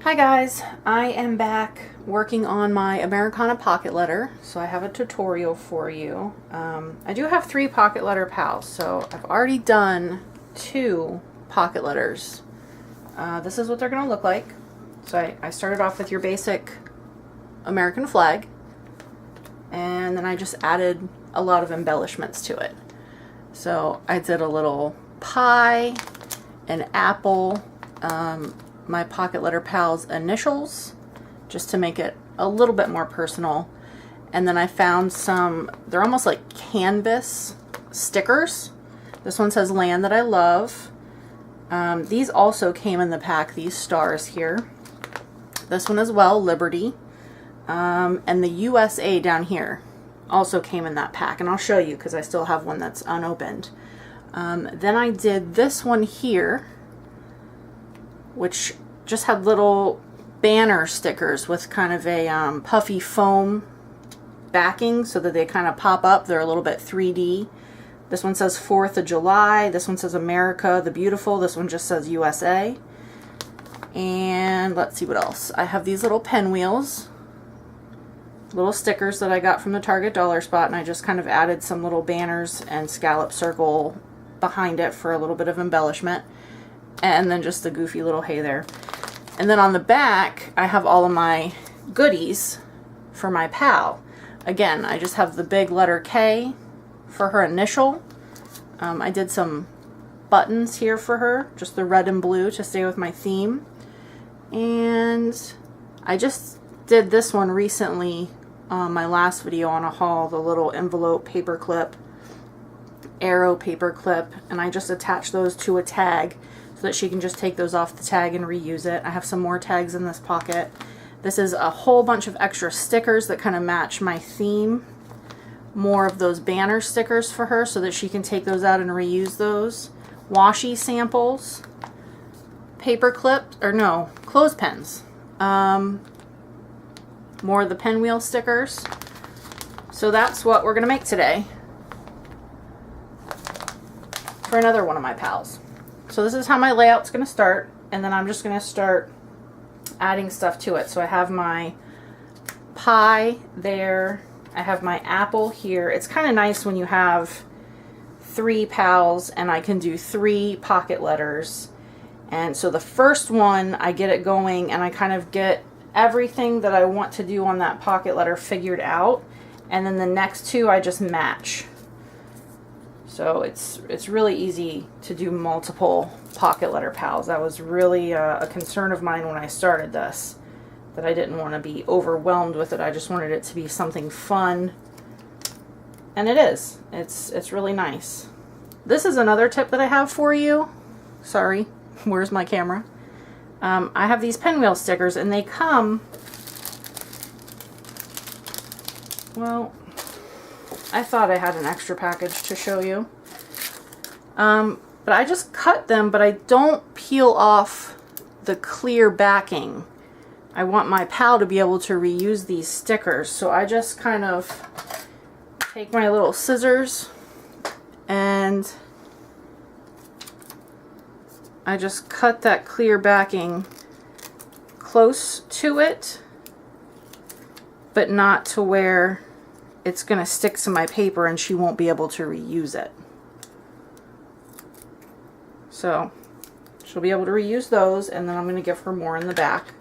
Hi guys, I am back working on my Americana pocket letter, so I have a tutorial for you. I do have 3 pocket letter pals, so I've already done 2 pocket letters. This is what they're going to look like. So I started off with your basic American flag, and then I just added a lot of embellishments to it. So I did a little pie, an apple, my pocket letter pal's initials, just to make it a little bit more personal. And then I found some, they're almost like canvas stickers. This one says Land That I Love. These also came in the pack, these stars here. This one as well, Liberty. And the USA down here also came in that pack, and I'll show you because I still have one that's unopened. Then I did this one here, which just had little banner stickers with kind of a puffy foam backing so that they kind of pop up. They're a little bit 3D. This one says 4th of July. This one says America the Beautiful. This one just says USA. And let's see what else. I have these little pinwheels, little stickers that I got from the Target dollar spot, and I just kind of added some little banners and scallop circle behind it for a little bit of embellishment. And then just the goofy little hay there. And then on the back, I have all of my goodies for my pal. Again, I just have the big letter K for her initial. I did some buttons here for her, just the red and blue to stay with my theme. And I just did this one recently on my last video on a haul, the little envelope paper clip, arrow paper clip, and I just attached those to a tag so that she can just take those off the tag and reuse it. I have some more tags in this pocket. This is a whole bunch of extra stickers that kind of match my theme. More of those banner stickers for her so that she can take those out and reuse those. Washi samples, paper clips, or no, clothespins. More of the pinwheel stickers. So that's what we're going to make today for another one of my pals. So this is how my layout's going to start, and then I'm just going to start adding stuff to it. So I have my pie there. I have my apple here. It's kind of nice when you have 3 pals and I can do 3 pocket letters. And so the first one, I get it going and I kind of get everything that I want to do on that pocket letter figured out. And then the next 2 I just match. So it's really easy to do multiple pocket letter pals. That was really a concern of mine when I started this, that I didn't want to be overwhelmed with it. I just wanted it to be something fun, and it is. It's really nice. This is another tip that I have for you. Sorry, where's my camera? I have these pinwheel stickers, and they come, well, I thought I had an extra package to show you. But I just cut them, but I don't peel off the clear backing. I want my pal to be able to reuse these stickers. So I just kind of take my little scissors and I just cut that clear backing close to it, but not to where it's going to stick to my paper and she won't be able to reuse it. So she'll be able to reuse those, and then I'm going to give her more in the back.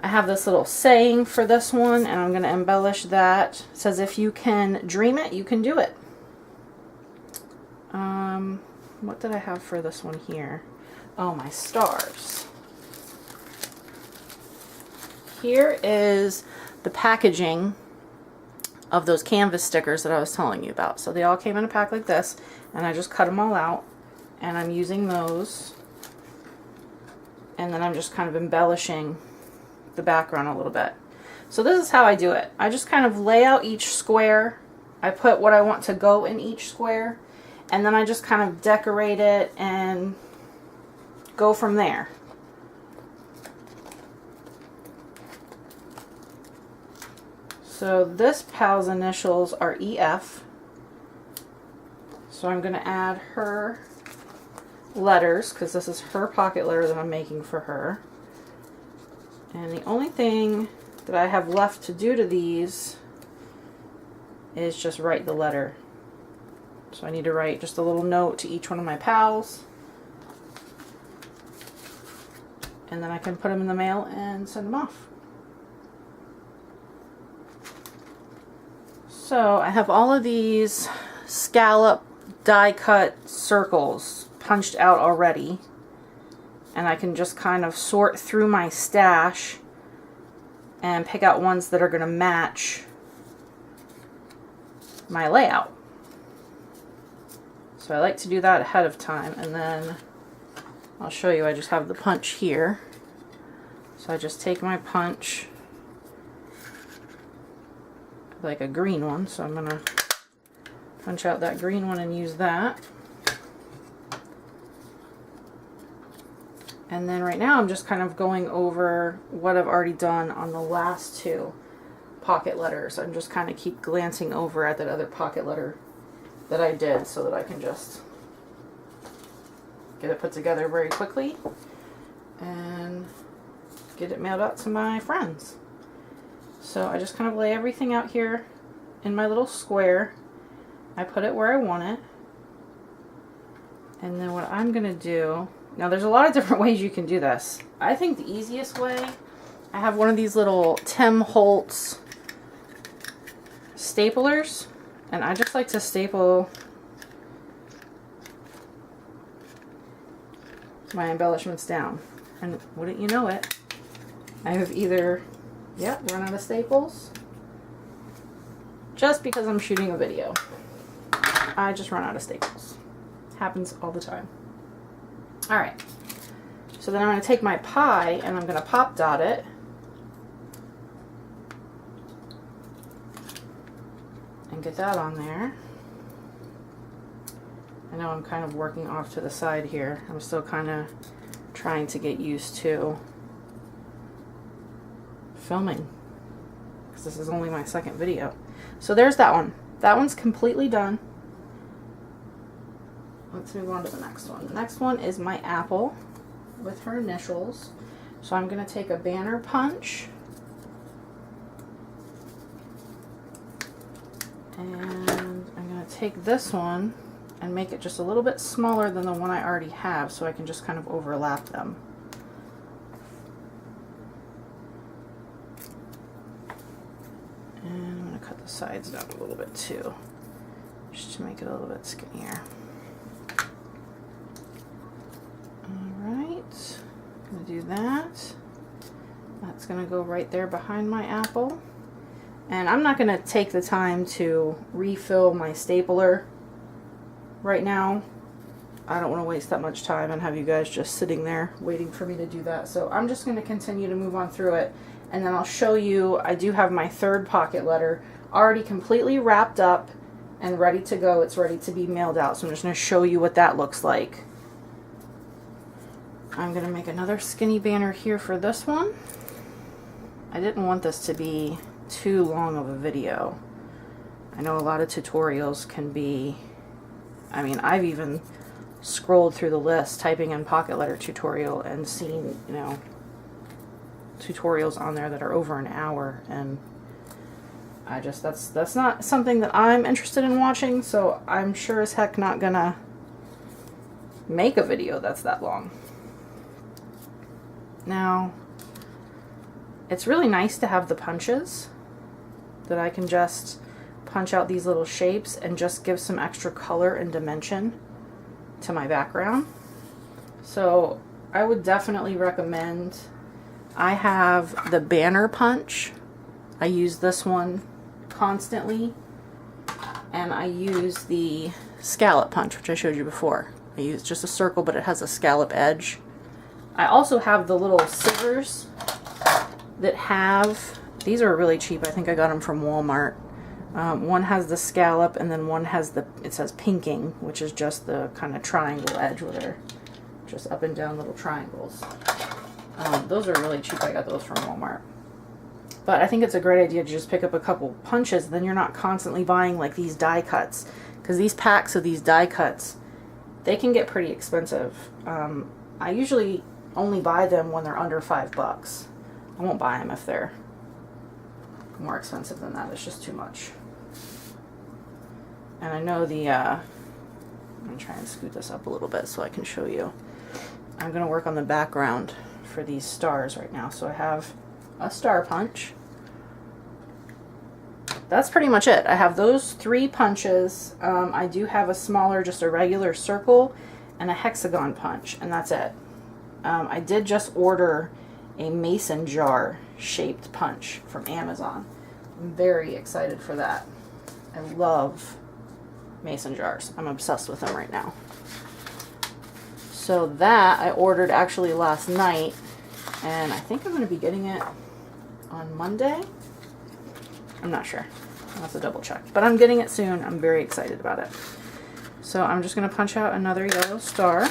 I have this little saying for this one, and I'm going to embellish that. It says, if you can dream it, you can do it. What did I have for this one here? Oh, my stars. Here is the packaging of those canvas stickers that I was telling you about. So they all came in a pack like this, and I just cut them all out, and I'm using those, and then I'm just kind of embellishing the background a little bit. So this is how I do it. I just kind of lay out each square. I put what I want to go in each square, and then I just kind of decorate it and go from there. So this pal's initials are EF. So I'm going to add her letters, because this is her pocket letter that I'm making for her. And the only thing that I have left to do to these is just write the letter. So I need to write just a little note to each one of my pals. And then I can put them in the mail and send them off. So I have all of these scallop die cut circles punched out already. And I can just kind of sort through my stash and pick out ones that are going to match my layout. So I like to do that ahead of time, and then I'll show you. I just have the punch here. So I just take my punch, like a green one, so I'm going to punch out that green one and use that. And then right now I'm just kind of going over what I've already done on the last two pocket letters. I'm just kind of keep glancing over at that other pocket letter that I did so that I can just get it put together very quickly and get it mailed out to my friends. So I just kind of lay everything out here in my little square. I put it where I want it. And then what I'm going to do, now there's a lot of different ways you can do this. I think the easiest way, I have one of these little Tim Holtz staplers, and I just like to staple my embellishments down. And wouldn't you know it, I have either, run out of staples. Just because I'm shooting a video, I just run out of staples. Happens all the time. Alright, so then I'm going to take my pie and I'm going to pop dot it. And get that on there. I know I'm kind of working off to the side here. I'm still kind of trying to get used to filming, because this is only my second video. So there's that one. That one's completely done. Let's move on to the next one. The next one is my apple with her initials. So I'm going to take a banner punch and I'm going to take this one and make it just a little bit smaller than the one I already have, so I can just kind of overlap them. And I'm going to cut the sides down a little bit too, just to make it a little bit skinnier. Alright, I'm going to do that. That's going to go right there behind my apple. And I'm not going to take the time to refill my stapler right now. I don't want to waste that much time and have you guys just sitting there waiting for me to do that. So I'm just going to continue to move on through it, and then I'll show you. I do have my third pocket letter already completely wrapped up and ready to go. It's ready to be mailed out. So I'm just going to show you what that looks like. I'm going to make another skinny banner here for this one. I didn't want this to be too long of a video. I know a lot of tutorials can be, I mean, I've even scrolled through the list typing in pocket letter tutorial and seen, you know, tutorials on there that are over an hour, and I just, that's not something that I'm interested in watching, so I'm sure as heck not gonna make a video that's that long. Now, it's really nice to have the punches that I can just punch out these little shapes and just give some extra color and dimension to my background. So I would definitely recommend, I have the banner punch. I use this one constantly, and I use the scallop punch, which I showed you before. I use just a circle, but it has a scallop edge. I also have the little scissors that have, these are really cheap. I think I got them from Walmart. One has the scallop, and then one has the, it says pinking, which is just the kind of triangle edge where they're just up and down little triangles. Those are really cheap. I got those from Walmart. But I think it's a great idea to just pick up a couple punches, then you're not constantly buying like these die cuts, because these packs of these die cuts they can get pretty expensive. I usually only buy them when they're under $5. I won't buy them if they're more expensive than that. It's just too much. And I know the, I'm going to try and scoot this up a little bit so I can show you. I'm going to work on the background for these stars right now. So I have a star punch. That's pretty much it. I have those 3 punches. I do have a smaller, just a regular circle and a hexagon punch, and that's it. I did just order a mason jar shaped punch from Amazon. I'm very excited for that. I love mason jars. I'm obsessed with them right now. So that I ordered actually last night, and I think I'm going to be getting it on Monday. I'm not sure. I'll have to double check. But I'm getting it soon. I'm very excited about it. So I'm just going to punch out another yellow star.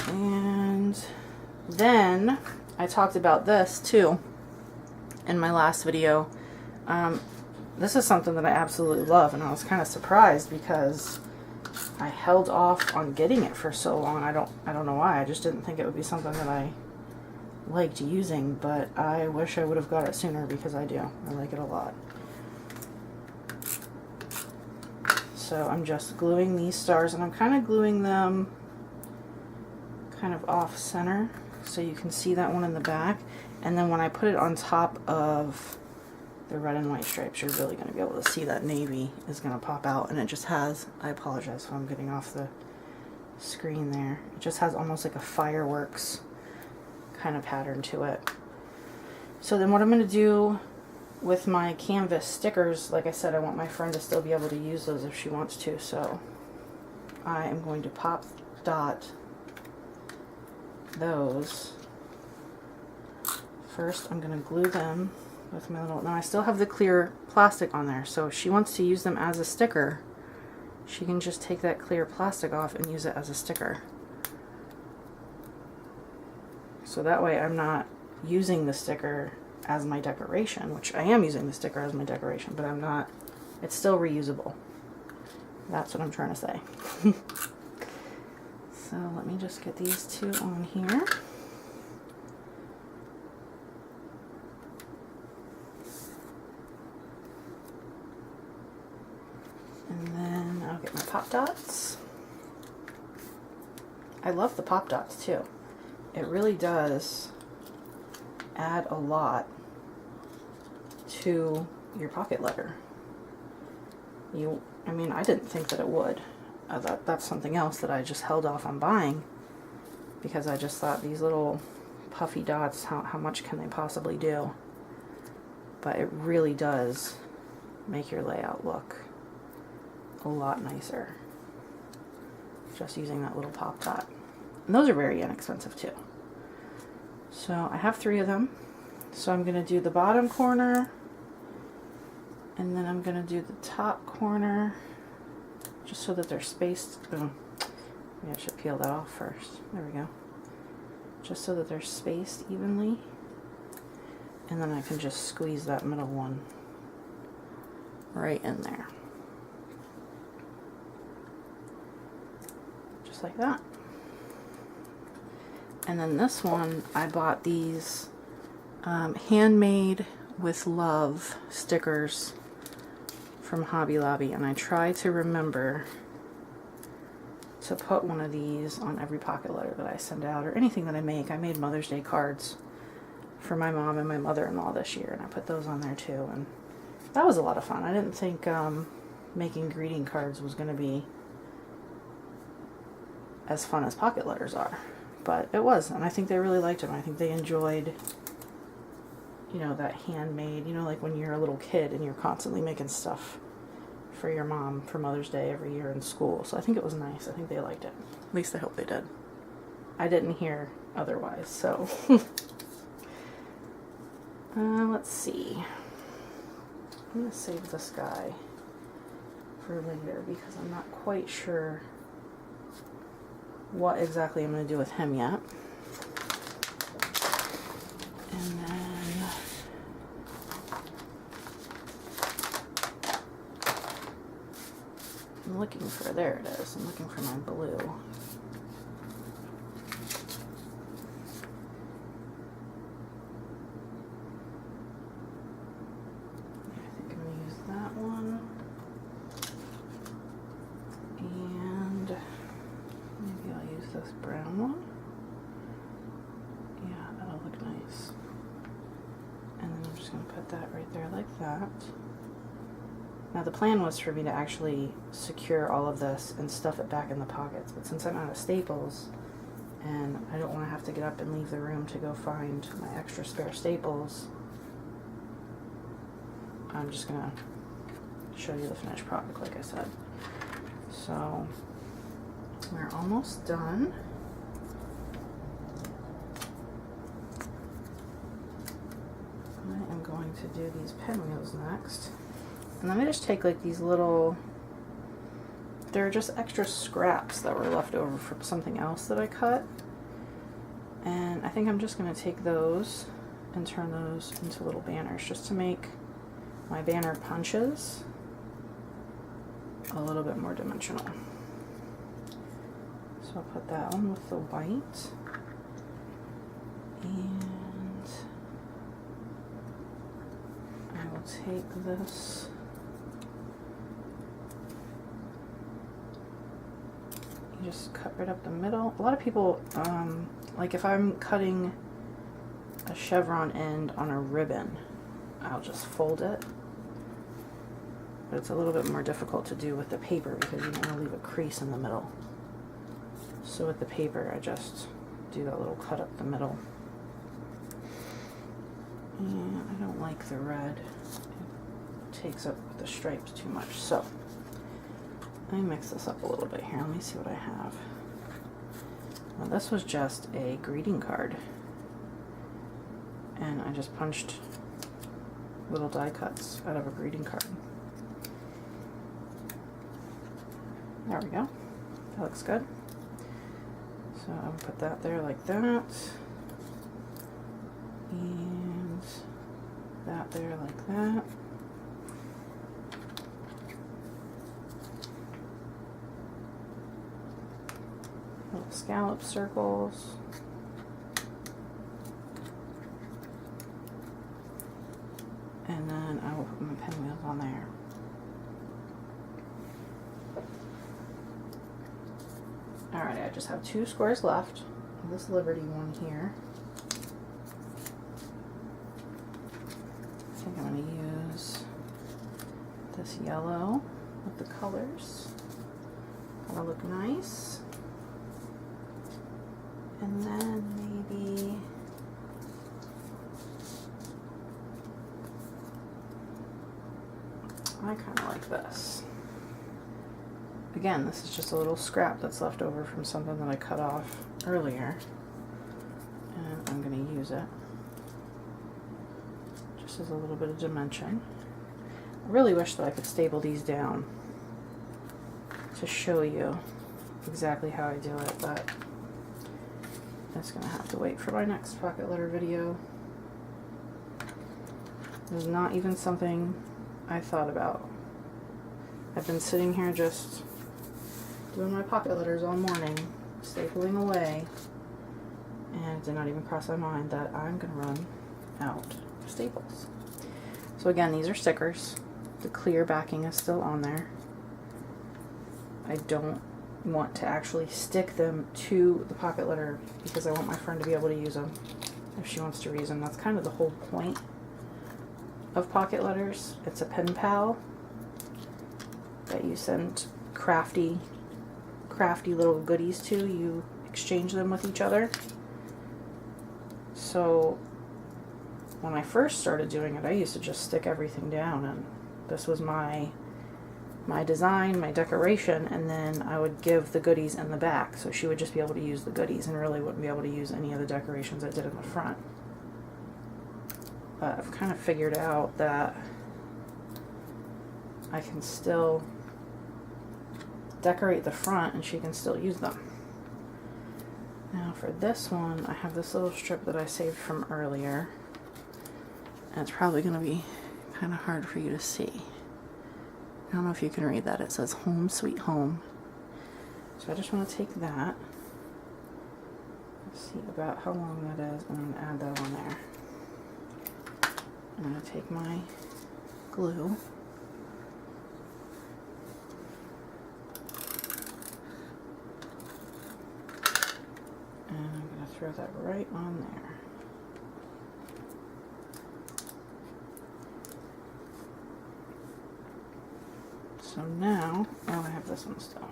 And then I talked about this too in my last video. This is something that I absolutely love, and I was kind of surprised because I held off on getting it for so long. I don't know why. I just didn't think it would be something that I liked using, but I wish I would have got it sooner because I do. I like it a lot. So I'm just gluing these stars, and I'm kind of gluing them kind of off center so you can see that one in the back. And then when I put it on top of the red and white stripes, you're really going to be able to see that navy is going to pop out. And it just has, I apologize if I'm getting off the screen there, it just has almost like a fireworks kind of pattern to it. So then what I'm going to do with my canvas stickers, like I said, I want my friend to still be able to use those if she wants to, so I am going to pop dot those. First I'm going to glue them with my little, now I still have the clear plastic on there, so if she wants to use them as a sticker, she can just take that clear plastic off and use it as a sticker. So that way I'm not using the sticker as my decoration, which I am using the sticker as my decoration, but I'm not, it's still reusable. That's what I'm trying to say. So let me just get these 2 on here. And then I'll get my pop dots. I love the pop dots too. It really does add a lot to your pocket letter. I mean, I didn't think that it would. That's something else that I just held off on buying because I just thought these little puffy dots, how much can they possibly do? But it really does make your layout look a lot nicer just using that little pop dot. And those are very inexpensive too. So I have 3 of them. So I'm going to do the bottom corner, and then I'm going to do the top corner just so that they're spaced. Oh, maybe I should peel that off first. There we go. Just so that they're spaced evenly. And then I can just squeeze that middle one right in there. Just like that. And then this one, I bought these handmade with love stickers from Hobby Lobby, and I try to remember to put one of these on every pocket letter that I send out or anything that I make. I made Mother's Day cards for my mom and my mother-in-law this year, and I put those on there too, and that was a lot of fun. I didn't think making greeting cards was going to be as fun as pocket letters are. But it was, and I think they really liked them. I think they enjoyed, you know, that handmade, you know, like when you're a little kid and you're constantly making stuff for your mom for Mother's Day every year in school. So I think it was nice. I think they liked it. At least I hope they did. I didn't hear otherwise, so. Let's see. I'm going to save this guy for later because I'm not quite sure what exactly I'm going to do with him yet. And then I'm looking for, there it is, I'm looking for my blue. I think I'm going to use that one. And maybe I'll use this brown one. Yeah, that'll look nice. And then I'm just going to put that right there like that. Now the plan was for me to actually secure all of this and stuff it back in the pockets, but since I'm out of staples and I don't want to have to get up and leave the room to go find my extra spare staples, I'm just going to show you the finished product like I said. So we're almost done. I am going to do these pinwheels next. And then I just take like these little, they're just extra scraps that were left over from something else that I cut. And I think I'm just going to take those and turn those into little banners just to make my banner punches a little bit more dimensional. So I'll put that one with the white. And I will take this. Just cut right up the middle. A lot of people, like if I'm cutting a chevron end on a ribbon, I'll just fold it. But it's a little bit more difficult to do with the paper because you want to leave a crease in the middle. So with the paper, I just do that little cut up the middle. And I don't like the red. It takes up the stripes too much. So let me mix this up a little bit here. Let me see what I have. Now this was just a greeting card. And I just punched little die cuts out of a greeting card. There we go. That looks good. So I'll put that there like that. And that there like that. Little scallop circles. And then I will put my pinwheels on there. Alright, I just have 2 squares left. This Liberty one here. I think I'm going to use this yellow with the colors. That'll look nice. And then maybe I kind of like this. Again, this is just a little scrap that's left over from something that I cut off earlier. And I'm going to use it just as a little bit of dimension. I really wish that I could staple these down to show you exactly how I do it, but that's going to have to wait for my next pocket letter video. It's not even something I thought about. I've been sitting here just doing my pocket letters all morning, stapling away, and it did not even cross my mind that I'm going to run out of staples. So again, these are stickers. The clear backing is still on there. I don't want to actually stick them to the pocket letter because I want my friend to be able to use them if she wants to reuse them. That's kind of the whole point of pocket letters. It's a pen pal that you send crafty little goodies to. You exchange them with each other. So when I first started doing it, I used to just stick everything down, and this was my design, my decoration, and then I would give the goodies in the back, so she would just be able to use the goodies and really wouldn't be able to use any of the decorations I did in the front. But I've kind of figured out that I can still decorate the front and she can still use them. Now for this one, I have this little strip that I saved from earlier, and it's probably going to be kind of hard for you to see. I don't know if you can read that. It says Home Sweet Home. So I just want to take that. Let's see about how long that is. I'm going to add that on there. I'm going to take my glue. And I'm going to throw that right on there. So now, oh, I have this one still.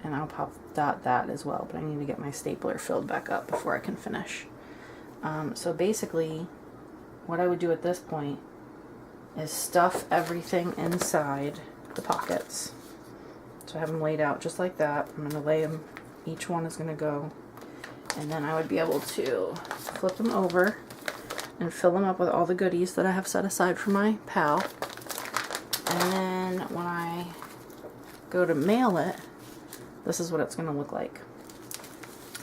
And I'll pop dot that as well, but I need to get my stapler filled back up before I can finish. So basically, what I would do at this point is stuff everything inside the pockets. So I have them laid out just like that. I'm going to lay them, each one is going to go, and then I would be able to flip them over and fill them up with all the goodies that I have set aside for my pal. And then when I go to mail it, this is what it's going to look like.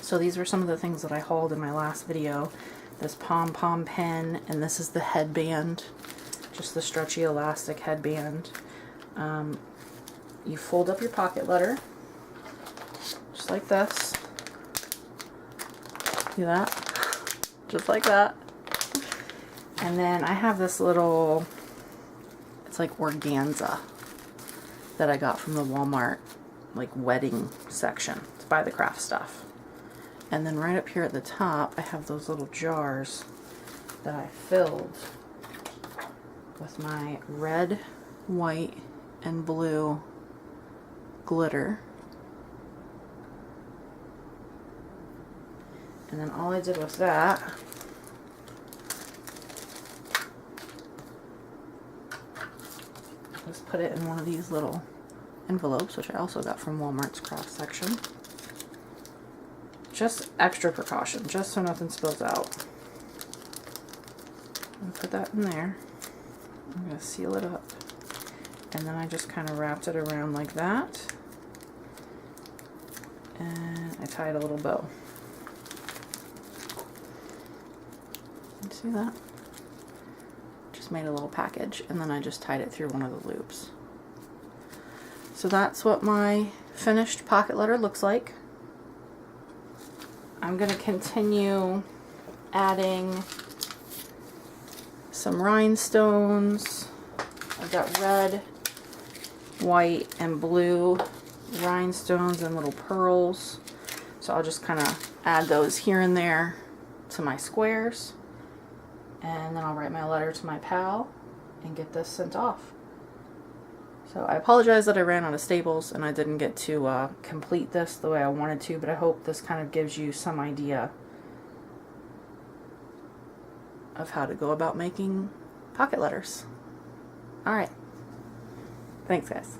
So these were some of the things that I hauled in my last video. This pom-pom pen, and this is the headband, just the stretchy elastic headband. You fold up your pocket letter, just like this. See that? Just like that. And then I have this little, it's like organza that I got from the Walmart like wedding section. It's by the craft stuff. And then right up here at the top, I have those little jars that I filled with my red, white, and blue glitter. And then all I did with that was put it in one of these little envelopes, which I also got from Walmart's craft section. Just extra precaution, just so nothing spills out. I'm gonna put that in there. I'm going to seal it up. And then I just kind of wrapped it around like that. And I tied a little bow. You see that? Just made a little package, and then I just tied it through one of the loops. So that's what my finished pocket letter looks like. I'm going to continue adding some rhinestones. I've got red, white, and blue rhinestones and little pearls. So I'll just kind of add those here and there to my squares. And then I'll write my letter to my pal and get this sent off. So I apologize that I ran out of staples and I didn't get to complete this the way I wanted to, but I hope this kind of gives you some idea of how to go about making pocket letters. Alright. Thanks, guys.